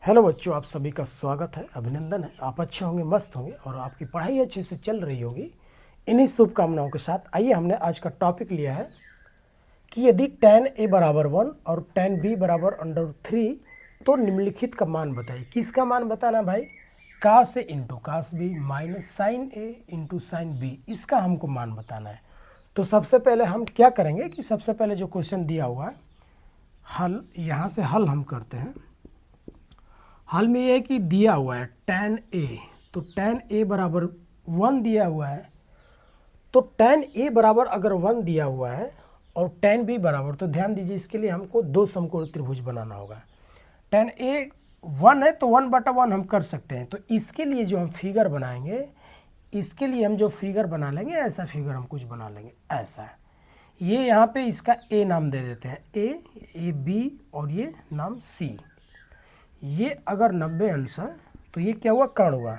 Hello बच्चों, आप सभी का स्वागत है, अभिनंदन है। आप अच्छे होंगे, मस्त होंगे और आपकी पढ़ाई अच्छे से चल रही होगी। इन्हीं शुभकामनाओं के साथ आइए, हमने आज का टॉपिक लिया है कि यदि tan a बराबर 1 और tan b बराबर √3 तो निम्नलिखित का मान बताइए। किसका मान बताना भाई? cos a into cos b minus sin a into sin b, इसका हमको मान बताना है। तो सबसे पहले हम क्या करेंगे कि सबसे पहले जो क्वेश्चन दिया हुआ है हल, यहाँ से हल हम करते हैं। हल में ये है कि दिया हुआ है tan a, तो tan a बराबर 1 दिया हुआ है। तो tan a बराबर अगर 1 दिया हुआ है और tan b बराबर, तो ध्यान दीजिए इसके लिए हमको दो समकोण त्रिभुज बनाना होगा। tan a 1 है तो 1/1 हम कर सकते हैं। तो इसके लिए जो हम फिगर बनाएंगे, इसके लिए हम जो फिगर बना लेंगे, ऐसा फिगर हम कुछ बना लेंगे, ऐसा। ये यहाँ पे इसका a नाम दे देते हैं, a b और ये नाम c। ये अगर 90 अंश है तो ये क्या हुआ? कर्ण हुआ।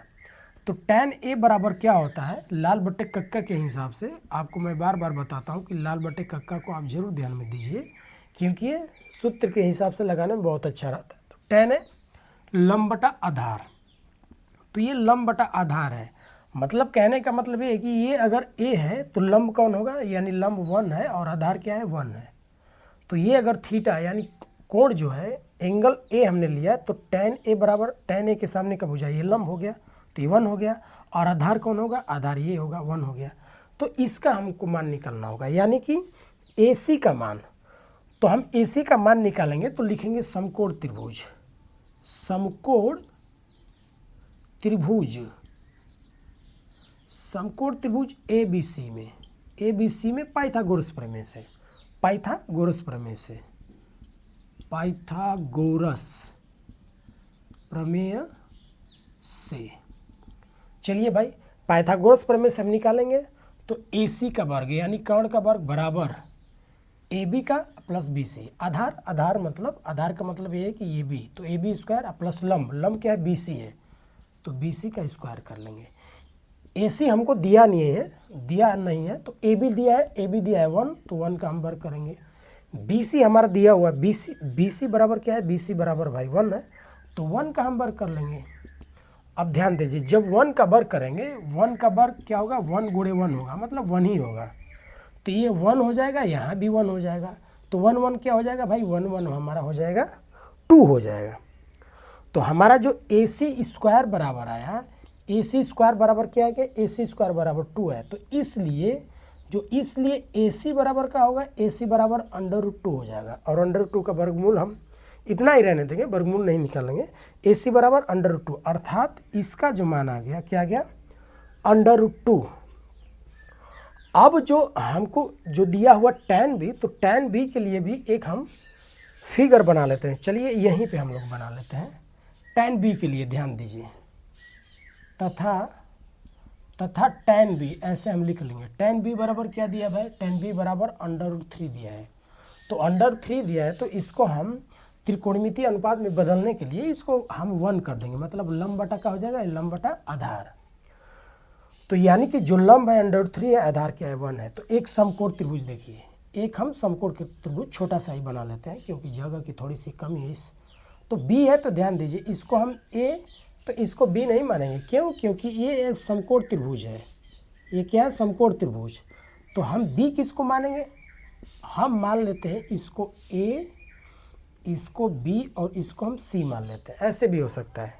तो tan a बराबर क्या होता है? लाल बट्टे कक्का के हिसाब से आपको मैं बार बार बताता हूँ कि लाल बट्टे कक्का को आप जरूर ध्यान में दीजिए, क्योंकि ये सूत्र के हिसाब से लगाने में बहुत अच्छा रहता है। तो tan है लंब बटा आधार, तो ये लंब बटा आधार है। मतलब कहने का मतलब ये है कि ये अगर a है तो लंब कौन होगा? यानी लंब 1 है और आधार क्या है? 1 है। तो ये अगर थीटा यानी कोण जो है, एंगल ए हमने लिया, तो tan a बराबर tan a के सामने का भुजा ये लंब हो गया, तो ये 1 हो गया। और आधार कौन होगा? आधार ये होगा, 1 हो गया। तो इसका हमको मान निकालना होगा, यानी कि AC का मान। तो हम AC का मान निकालेंगे तो लिखेंगे समकोण त्रिभुज। समकोण त्रिभुज, समकोण त्रिभुज ABC में, ABC में पाइथागोरस प्रमेय से, पाइथागोरस प्रमेय से, पाइथागोरस प्रमेय से। चलिए भाई, पाइथागोरस प्रमेय से हम निकालेंगे तो AC का वर्ग यानी कर्ण का वर्ग बराबर AB का प्लस BC। आधार, आधार मतलब, आधार का मतलब ये है कि ये B, तो AB स्क्वायर प्लस लंब, लंब क्या है? BC है, तो BC का स्क्वायर कर लेंगे। AC हमको दिया नहीं है, दिया नहीं है, तो AB दिया है, AB दिया है 1, तो 1 का हम वर्ग करेंगे। BC हमारा दिया हुआ है, BC बराबर क्या है? BC बराबर भाई 1 है, तो 1 का हम वर्ग कर लेंगे। अब ध्यान दीजिए, जब 1 का वर्ग करेंगे, 1 का वर्ग क्या होगा? 1 गुणे 1 होगा, मतलब 1 ही होगा। तो ये 1 हो जाएगा, यहाँ भी 1 हो जाएगा, तो 1 1 क्या हो जाएगा भाई? 1 1 हमारा हो जाएगा 2 हो जाएगा। तो हमारा जो AC स्क्वायर बराबर आया, AC स्क्वायर बराबर क्या है? कि AC स्क्वायर बराबर 2 है। तो इसलिए AC बराबर का होगा, AC बराबर √2 हो जाएगा, और √2 का वर्गमूल हम इतना ही रहने देंगे, वर्गमूल नहीं निकालेंगे। AC बराबर √2, अर्थात इसका जो मान आ गया, क्या गया? √2। अब जो हमको जो दिया हुआ tan b, तो tan b के लिए भी एक हम फिगर बना लेते हैं। चलिए यहीं पे हम लोग बना लेते हैं tan b के लिए, ध्यान दीजिए। तथा tan b ऐसे हम लिख लेंगे। tan b बराबर क्या दिया भाई? tan b बराबर √3 दिया है। तो √3 दिया है, तो इसको हम त्रिकोणमितीय अनुपात में बदलने के लिए इसको हम 1 कर देंगे, मतलब लंब बटा का हो जाएगा, लंब बटा आधार। तो यानी कि जो लंब है √3 है, आधार क्या है? 1 है। तो एक समकोण त्रिभुज देखिए, एक हम समकोण त्रिभुज छोटा सा ही बना लेते हैं, क्योंकि जगह की थोड़ी सी कमी है इस। तो B है, तो ध्यान दीजिए, इसको हम A, तो इसको B नहीं मानेंगे। क्यों? क्योंकि ये एक समकोण त्रिभुज है। ये क्या है? समकोण त्रिभुज। तो हम B किसको मानेंगे? हम मान लेते हैं इसको A, इसको B और इसको हम C मान लेते हैं, ऐसे भी हो सकता है।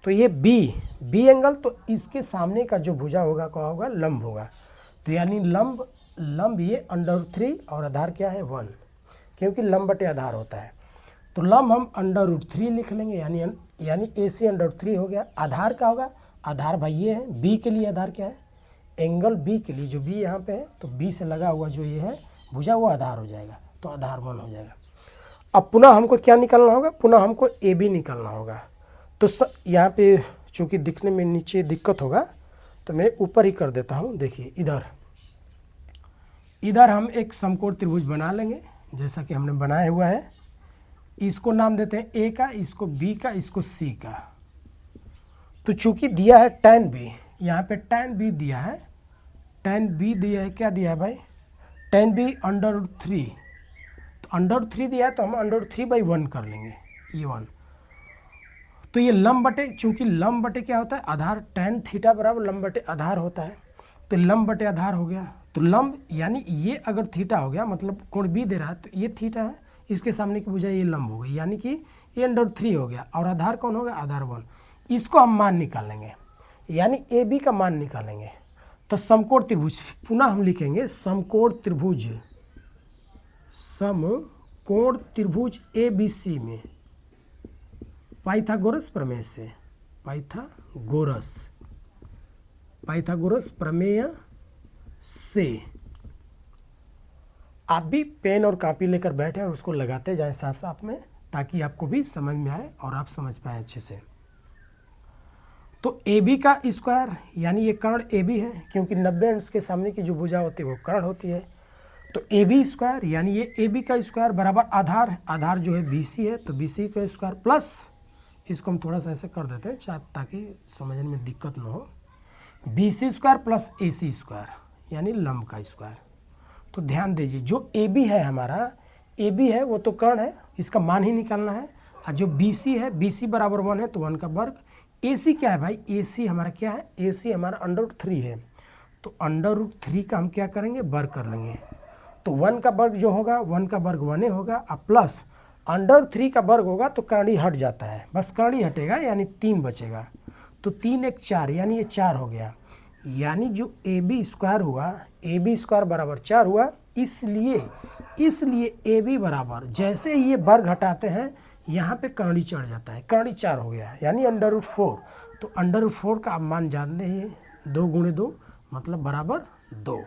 तो ये B एंगल, तो इसके सामने का जो भुजा होगा क्या होगा? लंब होगा। तो यानी लंब ये √3 और आधार क्या है? 1, क्योंकि लंब बटे आधार होता है। तो लंब हम √3 लिख लेंगे, यानी AC √3 हो गया। आधार का होगा? आधार भाई ये है, B के लिए आधार क्या है? एंगल B के लिए, जो B यहाँ पे है, तो B से लगा हुआ जो ये है भुजा, वो आधार हो जाएगा, तो आधार 1 हो जाएगा। अब पुनः हमको क्या निकालना होगा? पुनः हमको AB निकालना होगा। तो यहाँ पे चूँकि दिखने में नीचे दिक्कत होगा, तो मैं ऊपर ही कर देता हूँ। देखिए इधर हम एक समकोण त्रिभुज बना लेंगे, जैसा कि हमने बनाया हुआ है। इसको नाम देते हैं A का, इसको B का, इसको C का। तो चूँकि दिया है tan b, यहाँ पे tan b दिया है, क्या दिया है भाई? tan b √3, तो √3 दिया है, तो हम √3/1 कर लेंगे, ये 1। तो ये लंब बटे, चूंकि लंब बटे क्या होता है आधार, tan थीटा बराबर लंब बटे आधार होता है, तो लंब बटे आधार हो गया। तो लंब यानी ये अगर थीटा हो गया, मतलब कोण बी दे रहा है, तो ये थीटा है, इसके सामने की भुजा ये लंब हो गई, यानी कि ये √3 हो गया। और आधार कौन हो गया, आधार 1। इसको हम मान निकालेंगे, यानी ए बी का मान निकालेंगे। तो समकोण त्रिभुज, पुनः हम लिखेंगे समकोण त्रिभुज, समकोण त्रिभुज ए बी सी में पाइथागोरस प्रमेय से, पाइथागोरस प्रमेय से, आप भी पेन और कॉपी लेकर बैठे और उसको लगाते जाएं साथ साथ में, ताकि आपको भी समझ में आए और आप समझ पाएँ अच्छे से। तो ए बी का स्क्वायर, यानी ये कर्ण ए बी है, क्योंकि 90 अंश के सामने की जो भुजा होती है वो कर्ण होती है। तो ए बी स्क्वायर यानी ये ए बी का स्क्वायर बराबर आधार, आधार जो है बी सी है, तो बी सी का स्क्वायर प्लस, इसको हम थोड़ा सा ऐसे कर देते हैं ताकि समझने में दिक्कत ना हो, बी सी स्क्वायर प्लस ए सी स्क्वायर यानी लंब का स्क्वायर। तो ध्यान दीजिए, जो ए बी है हमारा, ए बी है वो तो कर्ण है, इसका मान ही निकालना है। और जो बी सी है, बी सी बराबर 1 है, तो 1 का वर्ग। ए सी क्या है भाई, ए सी हमारा क्या है, ए सी हमारा √3 है, तो √3 का हम क्या करेंगे, वर्ग कर लेंगे। तो 1 का वर्ग जो होगा, 1 का वर्ग 1 होगा, अब प्लस √3 का वर्ग होगा तो कर्ण ही हट जाता है, बस कर्ण ही हटेगा, यानी 3 बचेगा। तो 3 1 4, यानी ये 4 हो गया, यानी जो ए बी स्क्वायर हुआ, ए बी स्क्वायर बराबर 4 हुआ। इसलिए ए बी बराबर, जैसे ही ये वर्ग हटाते हैं यहाँ पे कर्ण चढ़ जाता है, कर्ण 4 हो गया, यानी √4। तो √4 का आप मान जानते हैं, 2 × 2 मतलब बराबर 2,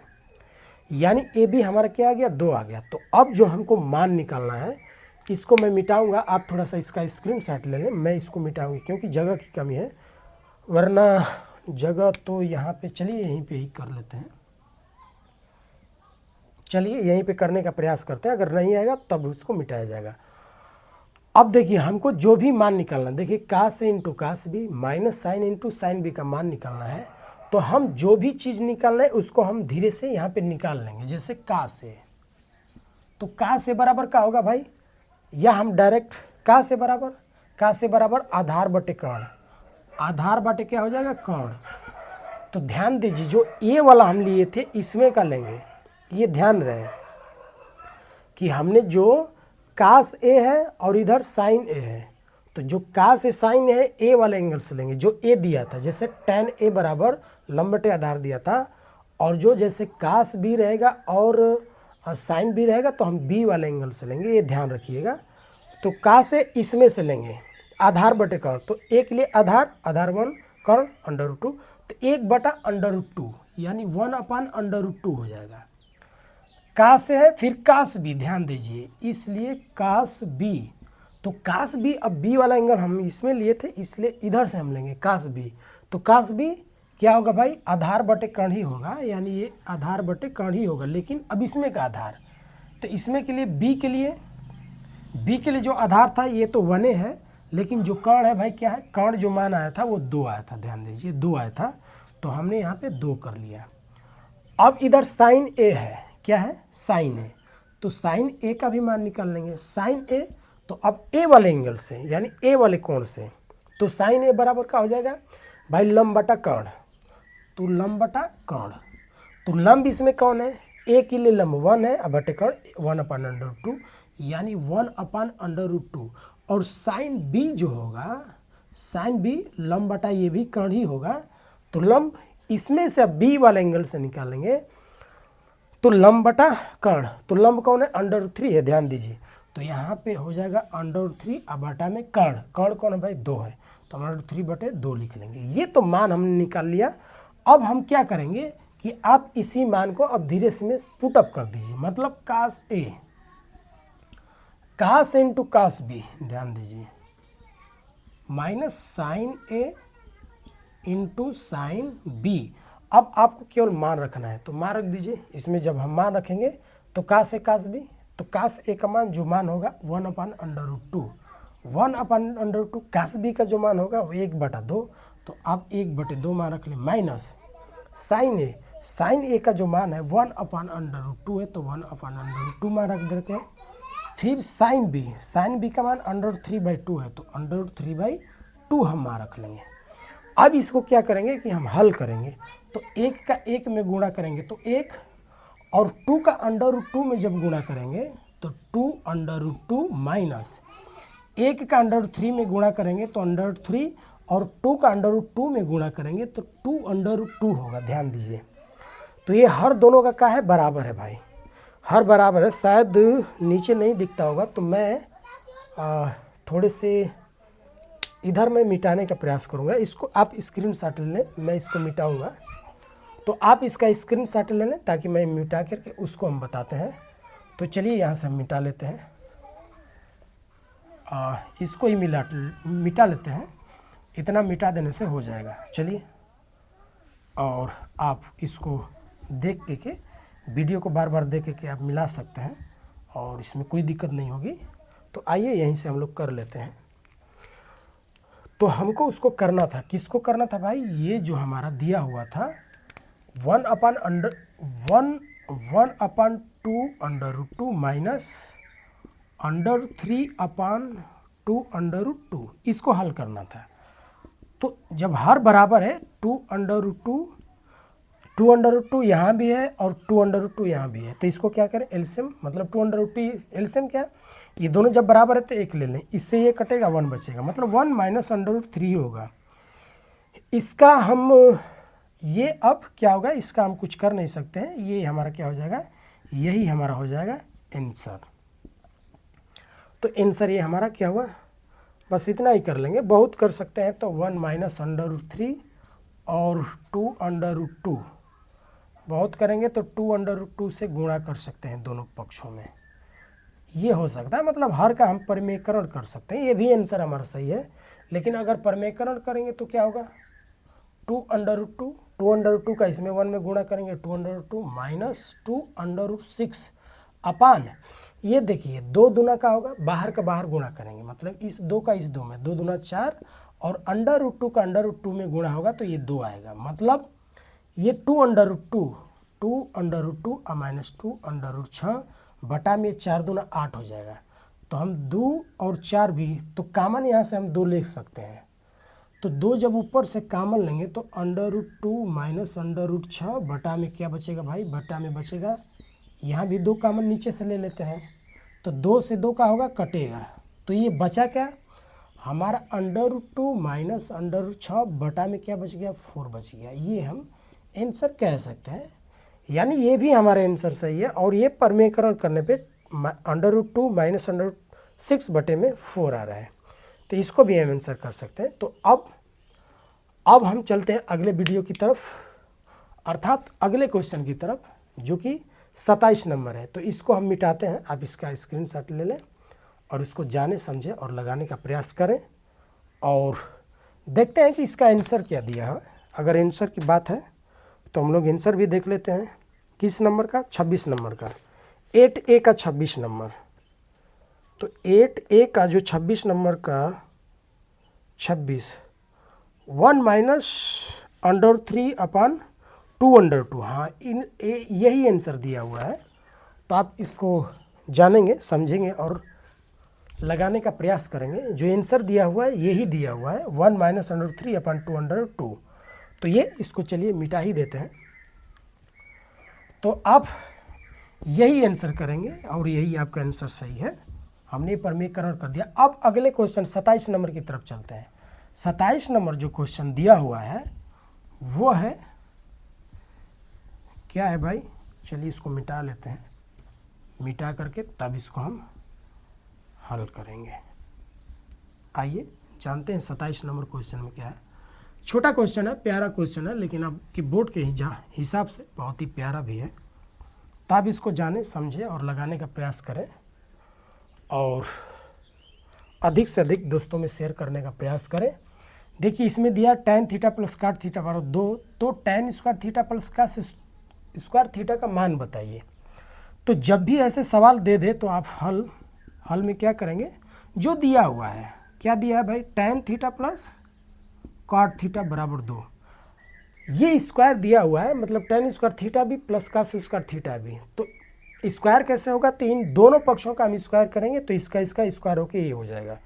यानी ए बी हमारा क्या आ गया, 2 आ गया। तो अब जो हमको मान निकालना है, इसको मैं मिटाऊंगा, आप थोड़ा सा इसका स्क्रीनशॉट ले लें, मैं इसको मिटाऊंगी क्योंकि जगह की कमी है, वरना जगह तो यहाँ पे, चलिए यहीं पे ही कर लेते हैं, चलिए यहीं पे करने का प्रयास करते हैं, अगर नहीं आएगा तब उसको मिटाया जाएगा। अब देखिए हमको जो भी मान निकालना, देखिए cos A into cos B minus sine into sine B का मान निकालना है, तो हम जो भी चीज़ निकालना है उसको हम धीरे से यहाँ पे निकाल लेंगे। जैसे कास ए, तो कास ए बराबर क्या होगा भाई, या हम डायरेक्ट कास ए बराबर आधार बटे कर्ण, आधार बटे क्या हो जाएगा, कर्ण। तो ध्यान दीजिए, जो ए वाला हम लिए थे इसमें का लेंगे, ये ध्यान रहे कि हमने जो कास ए है और इधर साइन ए है, तो जो कास ए साइन ए है ए वाले एंगल से लेंगे, जो ए दिया था, जैसे tan ए बराबर लंब बटे आधार दिया था, और जो जैसे कास बी रहेगा और साइन बी रहेगा तो हम बी वाले एंगल से लेंगे, ये ध्यान रखिएगा। तो कास ए इसमें से लेंगे, आधार बटे कर्ण, तो ए के लिए आधार 1 कर्ण √2, तो 1/√2 यानी 1/√2 हो जाएगा। कास है, फिर कास बी, ध्यान दीजिए, इसलिए कास बी, तो कास बी, अब बी वाला एंगल हम इसमें लिए थे, इसलिए इधर से हम लेंगे कास बी। तो कास बी क्या होगा भाई, आधार बटे कर्ण ही होगा, यानी ये आधार बटे कर्ण ही होगा, लेकिन अब इसमें का आधार, तो इसमें के लिए बी के लिए जो आधार था ये तो 1 है, लेकिन जो कर्ण है भाई क्या है, कर्ण जो मान आया था वो 2 आया था, ध्यान दीजिए 2 आया था, तो हमने यहाँ पे 2 कर लिया। अब इधर साइन ए है, क्या है, साइन ए, तो साइन ए का भी मान निकाल लेंगे, साइन ए, तो अब ए वाले एंगल से यानी ए वाले कोण से, तो साइन ए बराबर क्या हो जाएगा भाई, लंब बटा कर्ण, तो लंब बटा कर्ण, तो लंब इसमें कौन है, ए के लिए लंब 1 है, अब बटे कर्ण 1/√2 यानी 1/√2, और साइन बी जो होगा, साइन बी लंब बटा ये भी कर्ण ही होगा, तो लंब इसमें से अब बी वाले एंगल से निकालेंगे, तो लंब बटा कर्ण, तो लंब कौन है, √3 है, ध्यान दीजिए, तो यहाँ पे हो जाएगा √3 अब बटा में कर्ण, कर्ण कौन है भाई, 2 है, तो √3/2 लिख लेंगे। ये तो मान हमने निकाल लिया। अब हम क्या करेंगे कि आप इसी मान को अब धीरे से में पुट अप कर दीजिए, मतलब कास ए, कास इंटू कास बी, ध्यान दीजिए, माइनस साइन ए इंटू साइन बी। अब आपको केवल मान रखना है, तो मान रख दीजिए, इसमें जब हम मान रखेंगे तो कास ए कास बी, तो कास ए का मान जो मान होगा 1/√2, 1/√2, कास बी का जो मान होगा वो 1/2, तो आप 1/2 मान रख लें, माइनस साइन ए का जो मान है 1/√2 है, तो 1/√2 मान रख देते हैं। फिर साइन बी का मान √3/2 है, तो √3/2 2 हम वहाँ रख लेंगे। अब इसको क्या करेंगे कि हम हल करेंगे, तो 1 का 1 में गुणा करेंगे तो 1, और 2 का √2 में जब गुणा करेंगे तो 2√2 माइनस 1 का √3 में गुणा करेंगे तो √3, और 2 का √2 में गुणा करेंगे तो 2√2 होगा। ध्यान दीजिए, तो ये हर दोनों का क्या है, बराबर है भाई, हर बराबर है। शायद नीचे नहीं दिखता होगा, तो मैं थोड़े से इधर मैं मिटाने का प्रयास करूँगा। इसको आप स्क्रीनशॉट ले लें, मैं इसको मिटाऊँगा, तो आप इसका स्क्रीनशॉट ले लें ताकि मैं मिटा करके उसको हम बताते हैं। तो चलिए यहाँ से हम मिटा लेते हैं, इसको ही मिटा लेते हैं, इतना मिटा देने से हो जाएगा। चलिए, और आप इसको देख के वीडियो को बार बार देख के आप मिला सकते हैं और इसमें कोई दिक्कत नहीं होगी। तो आइए यहीं से हम लोग कर लेते हैं। तो हमको उसको करना था, किसको करना था भाई, ये जो हमारा दिया हुआ था 1/2 माइनस √3/2, इसको हल करना था। तो जब हर बराबर है 2√2 यहाँ भी है और 2√2 यहाँ भी है, तो इसको क्या करें, एलसीएम, मतलब 2√2 एलसीएम क्या, ये दोनों जब बराबर है तो एक ले लें, इससे ये कटेगा 1 बचेगा, मतलब 1 माइनस √3 होगा। इसका हम ये अब क्या होगा, इसका हम कुछ कर नहीं सकते हैं, ये हमारा क्या हो जाएगा, यही हमारा हो जाएगा आंसर। तो आंसर ये हमारा क्या हुआ, बस इतना ही कर लेंगे, बहुत कर सकते हैं तो 1 माइनस √3 और 2√2, बहुत करेंगे तो 2√2 से गुणा कर सकते हैं दोनों पक्षों में, ये हो सकता है। मतलब हर का हम परिमेयकरण कर सकते हैं, ये भी आंसर हमारा सही है। लेकिन अगर परिमेयकरण करेंगे तो क्या होगा, 2√2 का इसमें 1 में गुणा करेंगे 2√2 माइनस 2√6 अपान, ये देखिए 2 दूना का होगा, बाहर का बाहर गुणा करेंगे, मतलब इस 2 का इस 2 में, 2 दूना 4, और √2 का √2 में गुणा होगा तो ये 2 आएगा, मतलब ये 2√2 माइनस 2√6 बटा में 4 दूना 8 हो जाएगा। तो हम 2 और 4 भी तो कामन यहाँ से हम 2 ले सकते हैं, तो 2 जब ऊपर से कामन लेंगे तो √2 माइनस √6 बटा में क्या बचेगा भाई, बटा में बचेगा, यहाँ भी 2 कामन नीचे से ले लेते हैं, तो 2 से 2 का होगा कटेगा, तो ये बचा क्या हमारा, √2 माइनस √6 बटा में क्या बच गया, 4 बच गया। ये हम आंसर कह सकते हैं, यानी ये भी हमारा आंसर सही है। और ये परिमेयकरण करने पे √2 माइनस √6 बटे में 4 आ रहा है, तो इसको भी हम आंसर कर सकते हैं। तो अब हम चलते हैं अगले वीडियो की तरफ, अर्थात अगले क्वेश्चन की तरफ, जो कि 27 नंबर है। तो इसको हम मिटाते हैं, आप इसका स्क्रीनशॉट ले लें और इसको जाने समझे और लगाने का प्रयास करें, और देखते हैं कि इसका आंसर क्या दिया है। अगर आंसर की बात है तो हम लोग आंसर भी देख लेते हैं, किस नंबर का, 26 नंबर का, 8A का 26 नंबर। तो 8A का जो 26 नंबर का 26, 1 माइनस √3/2, हाँ यही आंसर दिया हुआ है। तो आप इसको जानेंगे, समझेंगे और लगाने का प्रयास करेंगे। जो आंसर दिया हुआ है यही दिया हुआ है, 1 माइनस √3/2। तो ये इसको चलिए मिटा ही देते हैं। तो आप यही आंसर करेंगे और यही आपका आंसर सही है, हमने परिमेयकरण कर दिया। अब अगले क्वेश्चन 27 नंबर की तरफ चलते हैं। 27 नंबर जो क्वेश्चन दिया हुआ है वो है, क्या है भाई, चलिए इसको मिटा लेते हैं, मिटा करके तब इसको हम हल करेंगे। आइए जानते हैं 27 नंबर क्वेश्चन में क्या है। छोटा क्वेश्चन है, प्यारा क्वेश्चन है, लेकिन आपकी बोर्ड के हिसाब से बहुत ही प्यारा भी है। तो आप इसको जाने समझे और लगाने का प्रयास करें, और अधिक से अधिक दोस्तों में शेयर करने का प्रयास करें। देखिए इसमें दिया tan theta plus cot theta बराबर 2, तो tan square theta plus cos square theta का मान बताइए। तो जब भी ऐसे सवाल दे दे तो आप हल में क्या करेंगे, जो दिया हुआ है, क्या दिया है भाई, tan theta plus cot theta बराबर 2, ये स्क्वायर दिया हुआ है, मतलब tan स्क्वायर थीटा भी प्लस cos स्क्वायर थीटा भी। तो स्क्वायर कैसे होगा, तो इन दोनों पक्षों का हम स्क्वायर करेंगे तो इसका स्क्वायर होके ये हो जाएगा।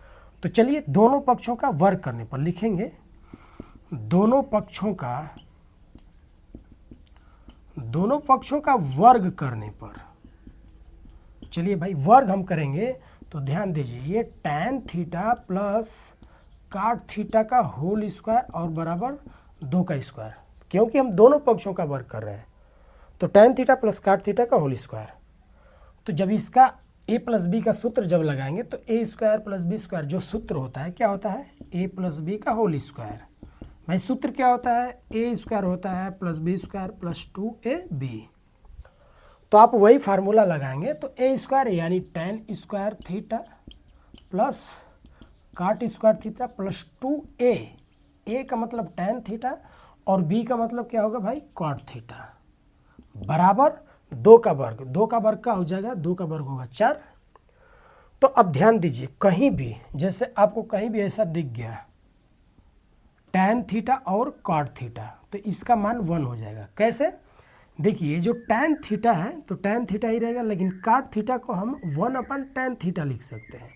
तो चलिए दोनों पक्षों का वर्ग करने पर लिखेंगे, दोनों पक्षों का वर्ग करने पर। चलिए भाई वर्ग हम करेंगे तो ध्यान दीजिए, ये tan थीटा प्लस काट थीटा का होल स्क्वायर और बराबर 2 का स्क्वायर, क्योंकि हम दोनों पक्षों का वर्ग कर रहे हैं। तो tan थीटा प्लस काट थीटा का होल स्क्वायर, तो जब इसका a प्लस बी का सूत्र जब लगाएंगे तो ए स्क्वायर प्लस बी स्क्वायर जो सूत्र होता है क्या होता है, a प्लस बी का होल स्क्वायर। भाई सूत्र क्या होता है, ए स्क्वायर होता है plus B square plus 2ab। तो आप वही फार्मूला लगाएंगे तो ए स्क्वायर यानी tan स्क्वायर थीटा प्लस काट स्क्वायर थीटा प्लस 2a, ए का मतलब tan थीटा और बी का मतलब क्या होगा भाई कॉट थीटा, बराबर 2 का वर्ग। 2 का वर्ग का हो जाएगा, 2 का वर्ग होगा 4। तो अब ध्यान दीजिए, कहीं भी जैसे आपको कहीं भी ऐसा दिख गया tan थीटा और कॉट थीटा, तो इसका मान 1 हो जाएगा। कैसे, देखिए जो tan थीटा है तो tan थीटा ही रहेगा, लेकिन काट थीटा को हम 1/tan थीटा लिख सकते हैं।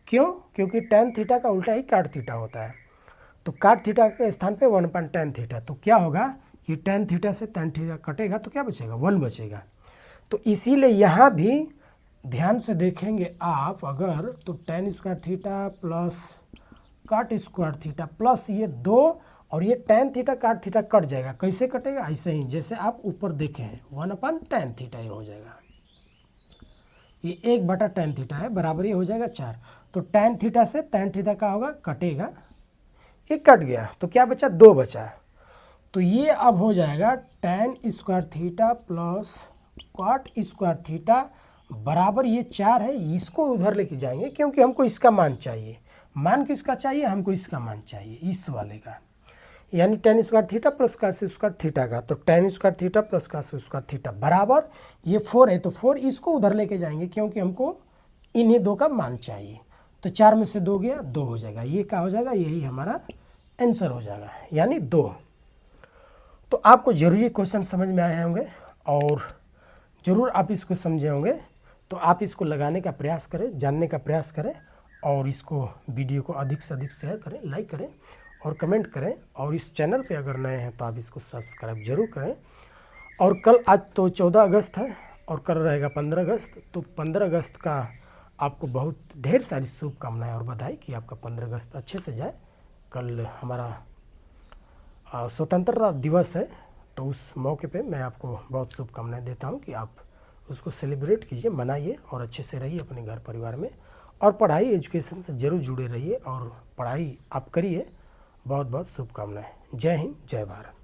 क्यों, क्योंकि tan थीटा का उल्टा ही काट थीटा होता है। तो काट थीटा के स्थान पे 1/tan थीटा, तो क्या होगा कि tan थीटा से tan थीटा कटेगा तो क्या बचेगा, 1 बचेगा। तो इसीलिए यहाँ भी ध्यान से देखेंगे आप अगर, तो tan स्क्वायर थीटा प्लस काट स्क्वायर थीटा प्लस ये 2 और ये tan थीटा काट थीटा कट जाएगा। कैसे कटेगा, ऐसे ही जैसे आप ऊपर देखे हैं 1/tan थीटा ही हो जाएगा। ये 1/tan थीटा है, बराबर ही हो जाएगा 4। तो tan थीटा से tan थीटा का होगा कटेगा, ये कट गया तो क्या बचा, 2 बचा। तो ये अब हो जाएगा tan square theta plus cot square theta बराबर ये 4 है। इसको उधर लेके जाएंगे क्योंकि हमको इसका मान चाहिए। मान किसका चाहिए, हमको इसका मान चाहिए, इस वाले का, यानी tan square theta plus cos square theta का। तो tan square theta plus cos square theta बराबर ये 4 है, तो 4 इसको उधर लेके जाएंगे क्योंकि हमको इन्हीं 2 का मान चाहिए। तो 4 में से 2 गया, 2 हो जाएगा। ये क्या हो जाएगा, यही हमारा आंसर हो जाएगा, यानी 2। तो आपको जरूर ये क्वेश्चन समझ में आए होंगे और ज़रूर आप इसको समझे होंगे। तो आप इसको लगाने का प्रयास करें, जानने का प्रयास करें और इसको वीडियो को अधिक से अधिक शेयर करें, लाइक करें और कमेंट करें। और इस चैनल पे अगर नए हैं तो आप इसको सब्सक्राइब जरूर करें। और कल, आज तो 14 अगस्त है और कल रहेगा 15 अगस्त। तो 15 अगस्त का आपको बहुत ढेर सारी शुभकामनाएं और बधाई कि आपका 15 अगस्त अच्छे से जाए। कल हमारा स्वतंत्रता दिवस है, तो उस मौके पे मैं आपको बहुत शुभकामनाएं देता हूं कि आप उसको सेलिब्रेट कीजिए, मनाइए और अच्छे से रहिए अपने घर परिवार में। और पढ़ाई एजुकेशन से ज़रूर जुड़े रहिए और पढ़ाई आप करिए। बहुत बहुत शुभकामनाएं। जय हिंद, जय भारत।